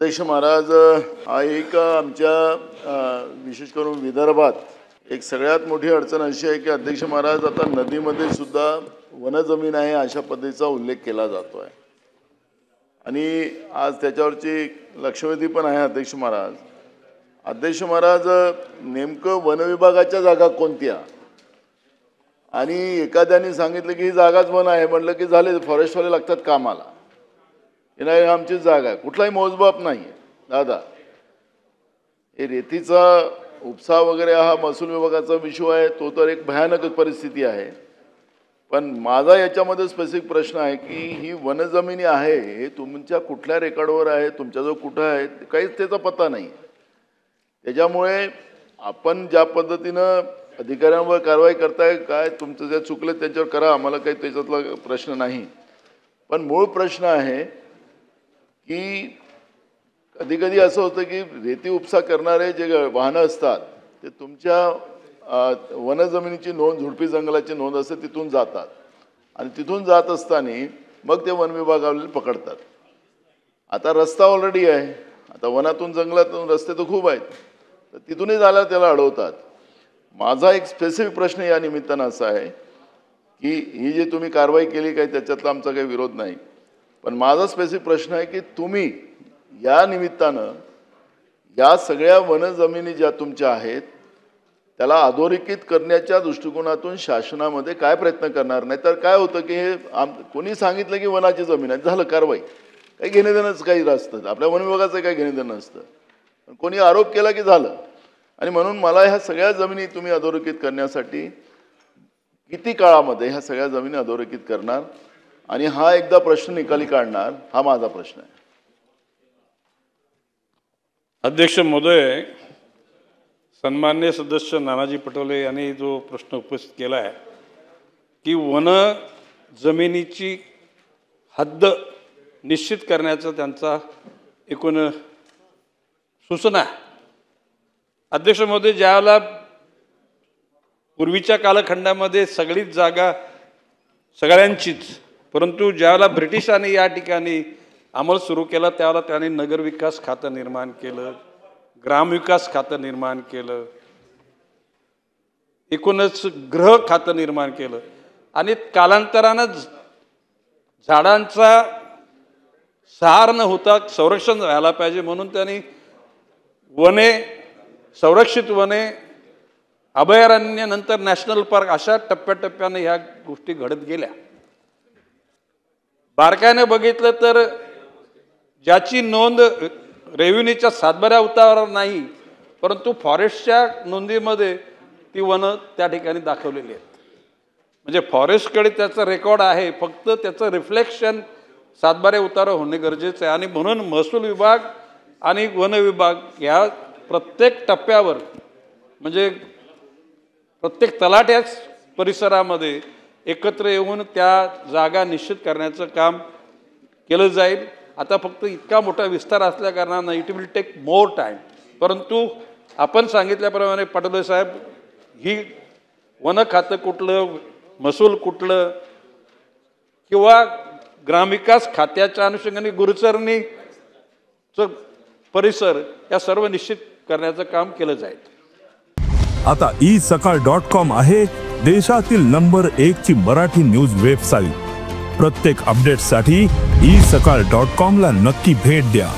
अध्यक्ष महाराज, हा एक आमच्या विशेष करून विदर्भात एक सगळ्यात मोठी अडचण अशी आहे की अध्यक्ष महाराज, आता नदीमध्ये सुद्धा वनजमीन आहे अशा पद्धतीचा उल्लेख केला जातो आहे आणि आज त्याच्यावरची लक्षवेधी पण आहे. अध्यक्ष महाराज, नेमकं वन विभागाच्या जागा कोणत्या? आणि एखाद्याने सांगितलं की ही जागाच वन आहे, म्हटलं की झाले फॉरेस्टवाले लागतात कामाला. हे नाही, आमचीच जागा आहे, कुठलाही मोजमाप नाही आहे. दादा, हे रेतीचा उपसा वगैरे हा महसूल विभागाचा विषय आहे, तो तर एक भयानक परिस्थिती आहे. पण माझा याच्यामध्ये स्पेसिफिक प्रश्न आहे की ही वनजमिनी आहे, हे तुमच्या कुठल्या रेकॉर्डवर आहे, तुमच्याजवळ कुठं आहे, काहीच त्याचा पत्ता नाही. त्याच्यामुळे आपण ज्या पद्धतीनं अधिकाऱ्यांवर कारवाई करताय, काय तुमचं जे चुकलं त्यांच्यावर करा, आम्हाला काही त्याच्यातला प्रश्न नाही. पण मूळ प्रश्न आहे की कधी कधी असं होतं की रेती उपसा करणारे जे वाहनं असतात ते तुमच्या वनजमिनीची नोंद, झुडपी जंगलाची नोंद असते, तिथून जातात आणि तिथून जात असताना मग ते वन विभागाला पकडतात. आता रस्ता ऑलरेडी आहे, आता वनातून जंगलातून रस्ते तर खूप आहेत, तर तिथूनही झाला त्याला अडवतात. माझा एक स्पेसिफिक प्रश्न या निमित्तानं असा आहे की ही जी तुम्ही कारवाई केली काही त्याच्यातला आमचा काही विरोध नाही, पण माझा स्पेसिफिक प्रश्न आहे की तुम्ही या निमित्तानं या सगळ्या वनजमिनी ज्या तुमच्या आहेत त्याला अधोरेखित करण्याच्या दृष्टिकोनातून शासनामध्ये काय प्रयत्न करणार? नाही तर काय होतं की हे कोणी सांगितलं की वनाची जमीन आहे, झालं कारवाई, काही घेणे देणंच काही नसतं, आपल्या वन विभागाचं काही घेणे देणं नसतं, पण कोणी आरोप केला की झालं. आणि म्हणून मला ह्या सगळ्या जमिनी तुम्ही अधोरेखित करण्यासाठी किती काळामध्ये ह्या सगळ्या जमिनी अधोरेखित करणार आणि हा एकदा प्रश्न निकाली काढणार, हा माझा प्रश्न आहे. अध्यक्ष महोदय, सन्माननीय सदस्य नानाजी पटोले यांनी जो प्रश्न उपस्थित केला आहे की वन जमिनीची हद्द निश्चित करण्याचा त्यांचा एकूण सूचना आहे. अध्यक्ष महोदय, ज्यावेळेला पूर्वीच्या कालखंडामध्ये सगळीच जागा सगळ्यांचीच, परंतु ज्यावेळेला ब्रिटिशांनी या ठिकाणी अंमल सुरू केला त्यावेळेला त्यांनी नगरविकास खातं निर्माण केलं, ग्रामविकास खातं निर्माण केलं, एकूणच गृह खातं निर्माण केलं आणि कालांतरानं झाडांचा सहार न होता संरक्षण व्हायला पाहिजे म्हणून त्यांनी वने, संरक्षित वने, अभयारण्य, नंतर नॅशनल पार्क अशा टप्प्याटप्प्याने ह्या गोष्टी घडत गेल्या. बारकाईने बघितलं तर ज्याची नोंद रेव्हेन्यूच्या सातबाऱ्या उतारावर नाही, परंतु फॉरेस्टच्या नोंदीमध्ये ती वनं त्या ठिकाणी दाखवलेली आहेत. म्हणजे फॉरेस्टकडे त्याचं रेकॉर्ड आहे, फक्त त्याचं रिफ्लेक्शन सातबाऱ्या उतारा होणे गरजेचं आहे. आणि म्हणून महसूल विभाग आणि वन विभाग या प्रत्येक टप्प्यावर, म्हणजे प्रत्येक तलाठ्याच परिसरामध्ये एकत्र येऊन त्या जागा निश्चित करण्याचं काम केलं जाईल. आता फक्त इतका मोठा विस्तार असल्या कारणानं it will take more time, परंतु आपण सांगितल्याप्रमाणे पटोले साहेब, ही वन खातं कुठलं, महसूल कुठलं किंवा ग्रामविकास खात्याच्या अनुषंगाने गुरुचरणीचं परिसर या सर्व निश्चित करण्याचं काम केलं जाईल. आता isakal.com आहे देशातील नंबर 1 ची मराठी न्यूज वेबसाईट. प्रत्येक अपडेटसाठी isakal.com ला नक्की भेट द्या.